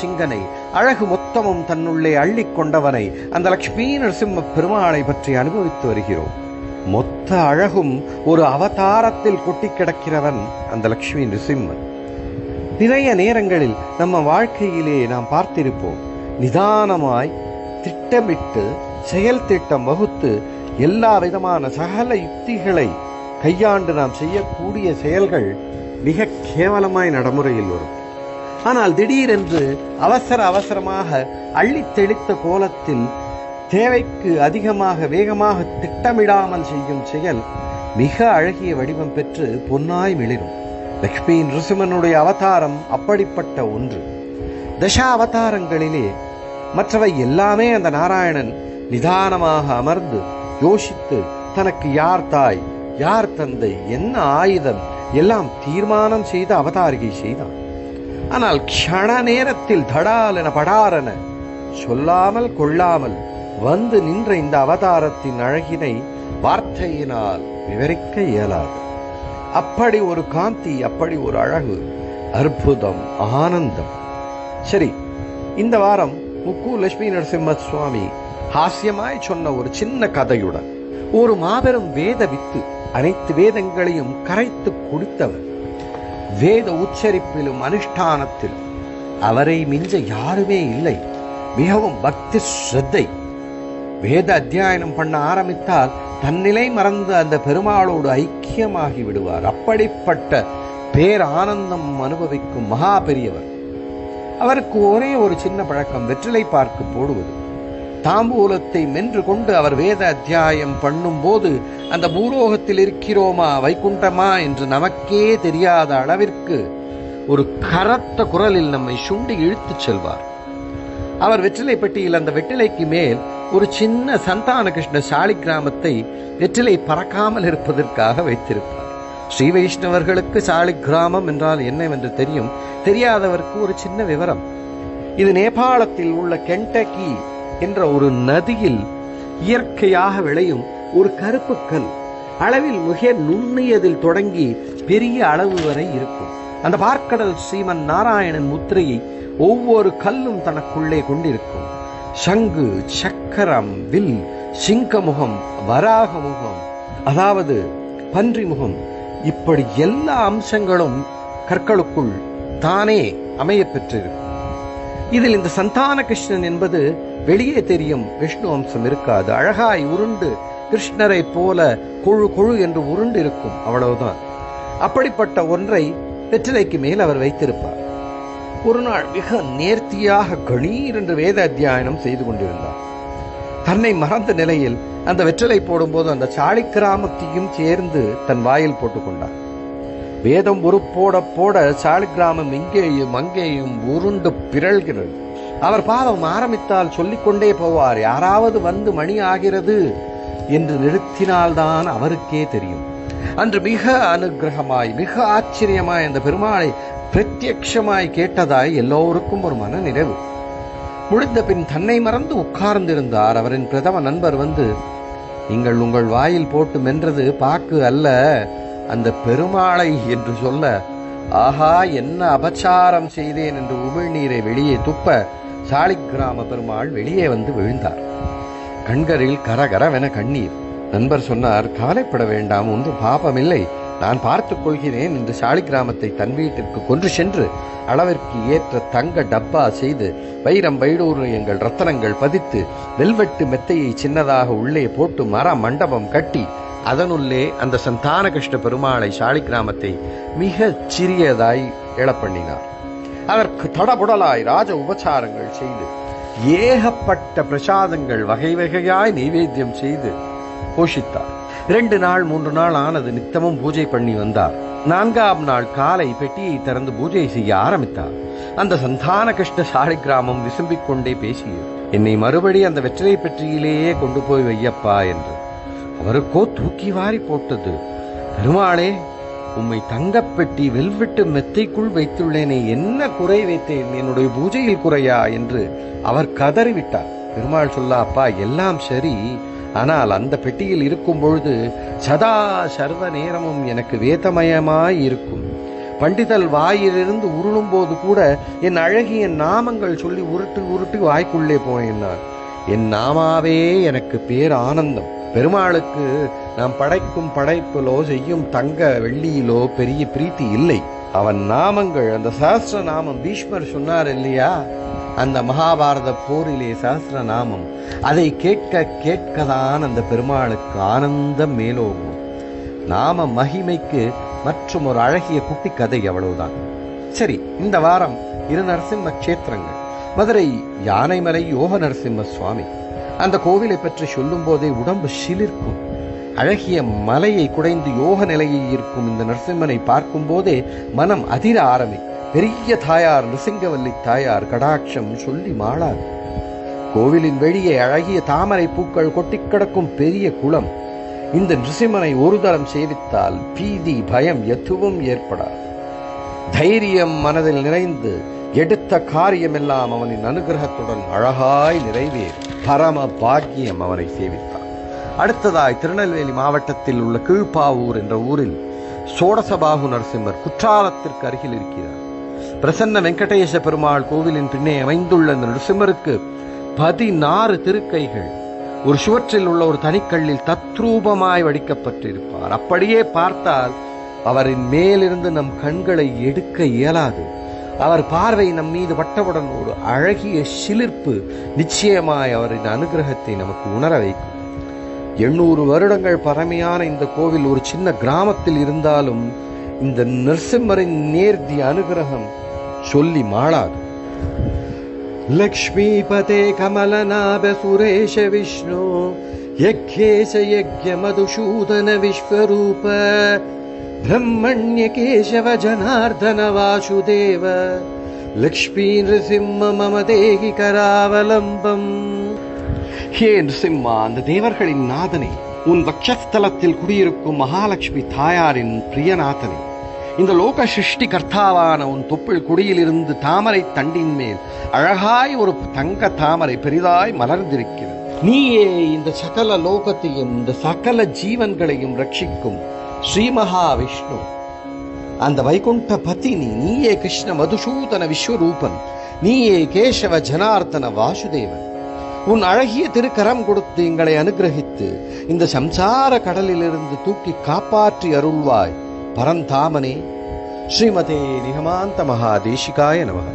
சிங்கனை, அழகு மொத்தமும் தன்னுள்ளே அள்ளிக் கொண்டவனை, அந்த லக்ஷ்மி நரசிம்ம பெருமாளை பற்றி அனுபவித்து வருகிறோம். மொத்த அழகும் ஒரு அவதாரத்தில் கொட்டி கிடக்கிறவன் அந்த லக்ஷ்மி நரசிம்மன். நிறைய நேரங்களில் நம்ம வாழ்க்கையிலே நாம் பார்த்திருப்போம், நிதானமாய் திட்டமிட்டு செயல் திட்டம் வகுத்து எல்லா விதமான சகல யுக்திகளை கையாண்டு நாம் செய்யக்கூடிய செயல்கள் மிக கேவலமாய் நடைமுறையில் வரும். ஆனால் திடீரென்று அவசரமாக அள்ளி தெளித்த கோலத்தில் தேவைக்கு அதிகமாக வேகமாக திட்டமிடாமல் செய்யும் செயல் மிக அழகிய வடிவம் பெற்று பொன்னாய் மிளிரும். லக்ஷ்மி நரசிம்மனுடைய அவதாரம் அப்படிப்பட்ட ஒன்று. தசாவதாரங்களிலே மற்றவை எல்லாமே அந்த நாராயணன் நிதானமாக அமர்ந்து யோசித்து தனக்கு யார் தாய், யார் தந்தை, என்ன ஆயுதம் எல்லாம் தீர்மானம் செய்து அவதாரிகை செய்தான். ஆனால் க்ஷண நேரத்தில் தடாலென படாரென சொல்லாமல் கொள்ளாமல் வந்து நின்ற இந்த அவதாரத்தின் அழகினை வார்த்தையினால் விவரிக்க இயலாது. அப்படி ஒரு காந்தி, அப்படி ஒரு அழகு, அற்புதம், ஆனந்தம். சரி, இந்த வாரம் முக்கு லட்சுமி நரசிம்ம சுவாமி ஹாஸ்யமாய் சொன்ன ஒரு சின்ன கதையுடன் ஒரு மாபெரும் வேத வித்து, அனைத்து வேதங்களையும் கரைத்து குடித்தவர், வேத உச்சரிப்பிலும் அனுஷ்டானத்திலும் அவரை மிஞ்ச யாருமே இல்லை. மிகவும் பக்தி ஸ்ரத்தை. வேத அத்தியாயனம் பண்ண ஆரம்பித்தால் தன்னிலை மறந்து அந்த பெருமாளோடு ஐக்கியமாகி விடுவார். அப்படிப்பட்ட பேரானந்தம் அனுபவிக்கும் மகா பெரியவர். அவருக்கு ஒரே ஒரு சின்ன பழக்கம், வெற்றிலை பார்க்கு போடுவது. தாம்பூலத்தை மென்று கொண்டு அவர் வேத அத்தியாயம் பண்ணும் போது அந்த பூலோகத்தில் இருக்கிறோமா வைகுண்டமா என்று நமக்கே தெரியாத அளவிற்கு ஒரு கரத்த குரலில் நம்மை சுண்டி இழுத்துச் செல்வார். அவர் வெற்றிலை பெட்டியில் அந்த வெற்றிலைக்கு மேல் ஒரு சின்ன சந்தான கிருஷ்ண சாலிகிராமத்தை வெற்றிலை பறக்காமல் இருப்பதற்காக வைத்திருப்பார். ஸ்ரீ வைஷ்ணவர்களுக்கு சாலிகிராமம் என்றால் என்னவென்று தெரியும். தெரியாதவருக்கு ஒரு சின்ன விவரம். இது நேபாளத்தில் உள்ள கென்டக்கி என்ற ஒரு நதியில் இயற்கையாக விளையும் ஒரு கருப்பு கல். அளவில் மிக நுண்ணியதில் தொடங்கி பெரிய அளவு வரை இருக்கும். அந்த பார்க்கடல் ஸ்ரீமன் நாராயணன் முத்திரையை ஒவ்வொரு கல்லும் தனக்குள்ளே கொண்டிருக்கும். சங்கு, சக்கரம், வில், சிங்கமுகம், வராக முகம், அதாவது பன்றி முகம், இப்படி எல்லா அம்சங்களும் கற்களுக்குள் தானே அமைய பெற்றிருக்கும். இதில் இந்த சந்தான கிருஷ்ணன் என்பது வெளியே தெரியும் விஷ்ணு அம்சம் இருக்காது. அழகாய் உருண்டு கிருஷ்ணரை போல கொழு கொழு என்று உருண்டு இருக்கும், அவ்வளவுதான். அப்படிப்பட்ட ஒன்றை வெற்றிலைக்கு மேல் அவர் வைத்திருப்பார். ஒரு நாள் மிக நேர்த்தியாக கணீர் என்று வேத அத்தியாயனம் செய்து கொண்டிருந்தார். தன்னை மறந்த நிலையில் அந்த வெற்றிலை போடும்போது அந்த சாலிக்கிராமத்தையும் சேர்ந்து தன் வாயில் போட்டுக்கொண்டார். வேதம் ஒரு போட போட சாலிகிராமம் இங்கேயும் அங்கேயும் உருண்டு பிறழ்கிறது. அவர் பாவம் ஆரம்பித்தால் சொல்லிக்கொண்டே போவார். யாராவது வந்து மணி ஆகிறது என்று நிறுத்தினால்தான் அவருக்கே தெரியும். அன்று மிக அனுகிரகமாய் மிக ஆச்சரியமாய் அந்த பெருமாளை பிரத்யக்ஷமாய் கேட்டதாய் எல்லோருக்கும் ஒரு மன நிறைவு. முடிந்த பின் தன்னை மறந்து உட்கார்ந்திருந்தார். அவரின் பிரதம நண்பர் வந்து, நீங்கள் உங்கள் வாயில் போட்டு மென்றது பாக்கு அல்ல, அந்த பெருமாளை என்று சொல்ல, ஆஹா என்ன அபச்சாரம் செய்தேன் என்று உமிழ்நீரை வெளியே துப்ப சாலிகிராம பெருமாள் வெளியே வந்து விழுந்தார். கண்களில் கரகரவென கண்ணீர். நண்பர் சொன்னார், கவலைப்பட வேண்டாம், ஒன்றும் பாபமில்லை, நான் பார்த்துக் கொள்கிறேன் என்று சாலிகிராமத்தை தன் வீட்டிற்கு கொன்று சென்று அளவிற்கு ஏற்ற தங்க டப்பா செய்து வைரம் வைடூரியங்கள் ரத்தனங்கள் பதித்து வெல்வெட்டு மெத்தையை சின்னதாக உள்ளே போட்டு மர மண்டபம் கட்டி அதனுள்ளே அந்த சந்தான கிருஷ்ண பெருமாளை சாலிகிராமத்தை மிக சிறியதாய் எழப்பண்ணினார். அதற்கு தடபுடலாய் ராஜ உபச்சாரங்கள் செய்து ஏகப்பட்ட பிரசாதங்கள் வகை வகையாய் நைவேத்தியம் செய்து போஷித்தார். 2 நாள் 3 நாள் ஆனது. நித்தமும் பூஜை பண்ணி வந்தார். 4ஆம் நாள் காலை பெட்டியை திறந்து பூஜை செய்ய ஆரம்பித்தார். அந்த சந்தான கிருஷ்ண சாலிகிராமம் விசும்பிக் கொண்டே பேசியது, என்னை மறுபடி அந்த வெற்றிலை பெட்டியிலேயே கொண்டு போய் வையப்பா என்று. அவருக்கோ தூக்கி வாரி போட்டது. பெருமாளே, உம்மை தங்கப்பெட்டி வெல்வெட்டு மெத்தைக்குள் வைத்துள்ளேனே, என்ன குறை வைத்தேன், என்னுடைய பூஜையில் குறையா என்று அவர் கதறிவிட்டார். பெருமாள் சொல்ல, அப்பா எல்லாம் சரி, ஆனால் அந்த பெட்டியில் இருக்கும் பொழுது சதா சர்வ நேரமும் எனக்கு வேதமயமாய் இருக்கும். பண்டிதல் வாயிலிருந்து உருளும் போது கூட என் அழகிய நாமங்கள் சொல்லி உருட்டி உருட்டி வாய்க்குள்ளே போனேன். நான் என் நாமாவே எனக்கு பேர் ஆனந்தம். பெருமாளுக்கு நாம் படைக்கும் படைப்பிலோ செய்யும் தங்க வெள்ளியிலோ பெரிய பிரீத்தி இல்லை. அவன் நாமங்கள், அந்த சஹஸ்ர நாமம், பீஷ்மர் சொன்னார் இல்லையா, அந்த மகாபாரத போரிலே சஹஸ்ர நாமம், அதை கேட்க கேட்கதான் அந்த பெருமாளுக்கு ஆனந்தம் மேலோகும். நாம மகிமைக்கு மற்றும் ஒரு அழகிய குட்டி கதை, அவ்வளவுதான். சரி, இந்த வாரம் 2 நரசிம்ம கஷேத்திரங்கள். மதுரை யானைமலை யோக நரசிம்ம சுவாமி. அந்த கோவிலை பற்றி சொல்லும் போதே உடம்பு சிலிர்க்கும். அழகிய மலையை குடைந்து யோக நிலையில் இருக்கும் இந்த நரசிம்மனை பார்க்கும் போதே மனம் அதிர ஆரம்பி. பெரிய தாயார் நிருசிங்கவல்லி தாயார் கடாட்சம் சொல்லி மாளாது. கோவிலின் வெளியே அழகிய தாமரை பூக்கள் கொட்டி கிடக்கும் பெரிய குளம். இந்த நிருசிம்மனை ஒரு தரம் சேவித்தால் பீதி பயம் எதுவும் ஏற்படாது. தைரியம் மனதில் நிறைந்து எடுத்த காரியமெல்லாம் அவனின் அனுகிரகத்துடன் அழகாய் நிறைவேறும். பரம பாக்கியம் அவனை சேவித்தார். அடுத்ததாய் திருநெல்வேலி மாவட்டத்தில் உள்ள கீழ்ப்பாவூர் என்ற ஊரில் சோடசபாகு நரசிம்மர் குற்றாலத்திற்கு அருகில் இருக்கிறார். பிரசன்ன வெங்கடேச பெருமாள் கோவிலின் பின்னே அமைந்துள்ள இந்த நரசிம்மருக்கு 16 திருக்கைகள் ஒரு சுவற்றில் உள்ள ஒரு தனிக்கல்லில் தத்ரூபமாய் வடிக்கப்பட்டிருப்பார். அப்படியே பார்த்தால் அவரின் மேலிருந்து நம் கண்களை எடுக்க இயலாது. அவர் பார்வை நம் மீது பட்டவுடன் ஒரு அழகிய சிலிர்ப்பு நிச்சயமாய் அவரின் அனுகிரகத்தை நமக்கு உணர வைக்கும். 800 வருடங்கள் பழமையான இந்த கோவில் ஒரு சின்ன கிராமத்தில் இருந்தாலும் இந்த நரசிம்மரின் நேர்த்தி அனுகிரகம் சொல்லி மாளாது. லக்ஷ்மீபதே கமலநாப சுரேஷ விஷ்ணு யக்ஞேச யக்ஞ மதுசூதன விஸ்வரூப பிரம்மண்ய கேசவ ஜனார்தன வாசுதேவ லக்ஷ்மீ நிருசிம்ம மம தேகி கராவலம்பம். ஹே நிருசிம்மா, அந்த தேவர்களின் நாதனே, உன் வக்ஷஸ்தலத்தில் குடியிருக்கும் மகாலட்சுமி தாயாரின் பிரியநாதனே, இந்த லோக சிருஷ்டி கர்த்தாவான உன் தொப்புள் குடியிலிருந்து தாமரை தண்டின் மேல் அழகாய் ஒரு தங்க தாமரை பெரிதாய் மலர்ந்திருக்கிறது. நீயே இந்த சகல லோகத்தையும் இந்த சகல ஜீவன்களையும் ரட்சிக்கும் ஸ்ரீ மகாவிஷ்ணு. அந்த வைகுண்ட பத்தினி நீயே. கிருஷ்ண மதுசூதன விஸ்வரூபன் நீயே. கேசவ ஜனார்தன வாசுதேவன். உன் அழகிய திருக்கரம் கொடுத்து எங்களை அனுகிரகித்து இந்த சம்சார கடலிலிருந்து தூக்கி காப்பாற்றி அருள்வாய் பரந்தாமனே. ஸ்ரீமதே நிகமாந்த மகாதேசிகாய நமः.